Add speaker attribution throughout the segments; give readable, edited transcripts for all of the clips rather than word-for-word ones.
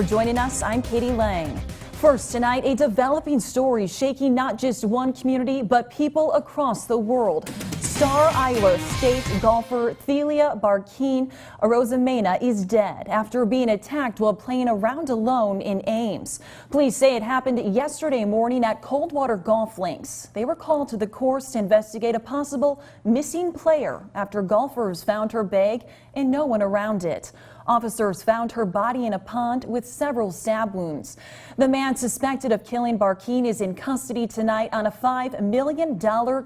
Speaker 1: for joining us. I'm Katie Lang. First tonight, a developing story shaking not just one community, but people across the world. Star Iowa State golfer Thelia Barkeen Arozamena is dead after being attacked while playing around alone in Ames. Police say it happened yesterday morning at Coldwater Golf Links. They were called to the course to investigate a possible missing player after golfers found her bag and no one around it. Officers found her body in a pond with several stab wounds. The man suspected of killing Barkeen is in custody tonight on a $5 million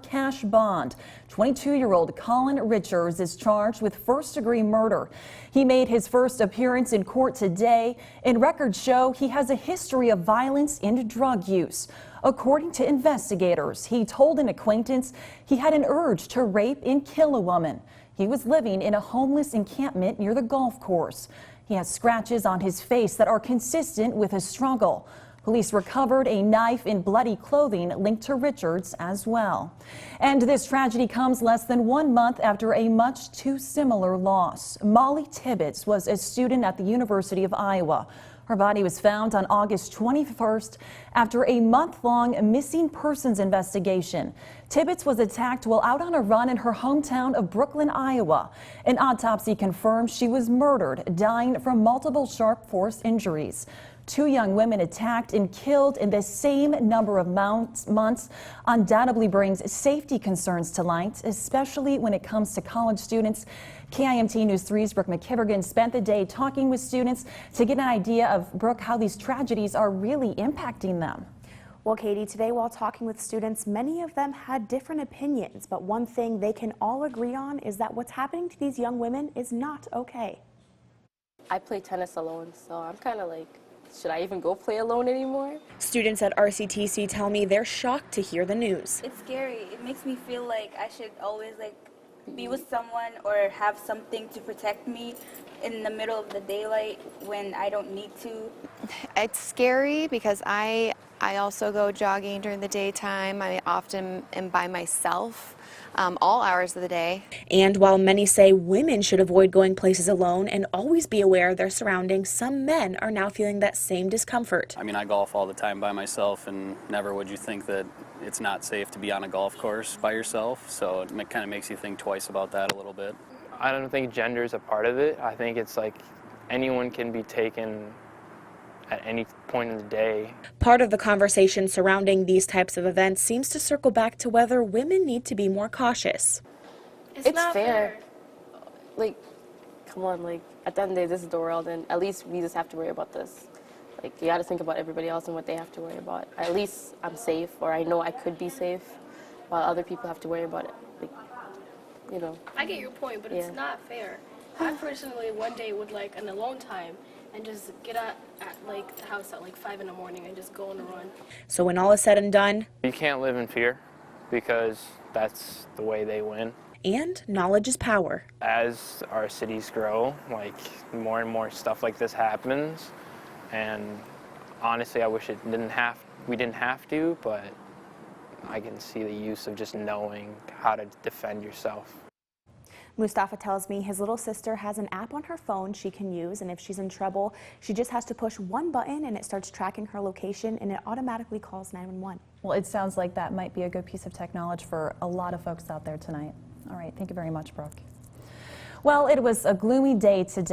Speaker 1: cash bond. 22-year-old Colin Richards is charged with first-degree murder. He made his first appearance in court today, and records show he has a history of violence and drug use. According to investigators, he told an acquaintance he had an urge to rape and kill a woman. He was living in a homeless encampment near the golf course. He has scratches on his face that are consistent with a struggle. Police recovered a knife and bloody clothing linked to Richards as well. And this tragedy comes less than 1 month after a much too similar loss. Molly Tibbetts was a student at the University of Iowa. Her body was found on August 21st after a month-long missing persons investigation. Tibbetts was attacked while out on a run in her hometown of Brooklyn, Iowa. An autopsy confirmed she was murdered, dying from multiple sharp force injuries. 2 young women attacked and killed in the same number of months undoubtedly brings safety concerns to light, especially when it comes to college students. KIMT News 3's Brooke McKivergan spent the day talking with students to get an idea of, Brooke, how these tragedies are really impacting them.
Speaker 2: Well, Katie, today while talking with students, many of them had different opinions, but one thing they can all agree on is that what's happening to these young women is not okay.
Speaker 3: I play tennis alone, so I'm kind of like, should I even go play alone anymore?
Speaker 2: Students at RCTC tell me they're shocked to hear the news.
Speaker 4: It's scary. It makes me feel like I should always be with someone or have something to protect me in the middle of the daylight when I don't need to.
Speaker 5: It's scary because I also go jogging during the daytime. I often am by myself all hours of the day.
Speaker 2: And while many say women should avoid going places alone and always be aware of their surroundings, some men are now feeling that same discomfort.
Speaker 6: I mean, I golf all the time by myself, and never would you think that it's not safe to be on a golf course by yourself, so it kind of makes you think twice about that a little bit.
Speaker 7: I don't think gender is a part of it. I think it's like anyone can be taken at any point in the day.
Speaker 2: Part of the conversation surrounding these types of events seems to circle back to whether women need to be more cautious.
Speaker 3: It's not fair. Like, come on, like, at the end of the day, this is the world, and at least we just have to worry about this. Like, you got to think about everybody else and what they have to worry about. At least I'm safe, or I know I could be safe, while other people have to worry about it. Like, you know.
Speaker 8: I get your point, but it's not fair. I personally one day would like an alone time and just get out at like the house at like 5 in the morning and just go on a run.
Speaker 2: So when all is said and done,
Speaker 7: You can't live in fear because that's the way they win.
Speaker 2: And knowledge is power.
Speaker 7: As our cities grow, like more and more stuff like this happens, and honestly I wish we didn't have to, but I can see the use of just knowing how to defend yourself.
Speaker 2: Mustafa tells me his little sister has an app on her phone she can use, and if she's in trouble, she just has to push one button and it starts tracking her location and it automatically calls 911.
Speaker 1: Well, it sounds like that might be a good piece of technology for a lot of folks out there tonight. All right, thank you very much, Brooke. Well, it was a gloomy day today.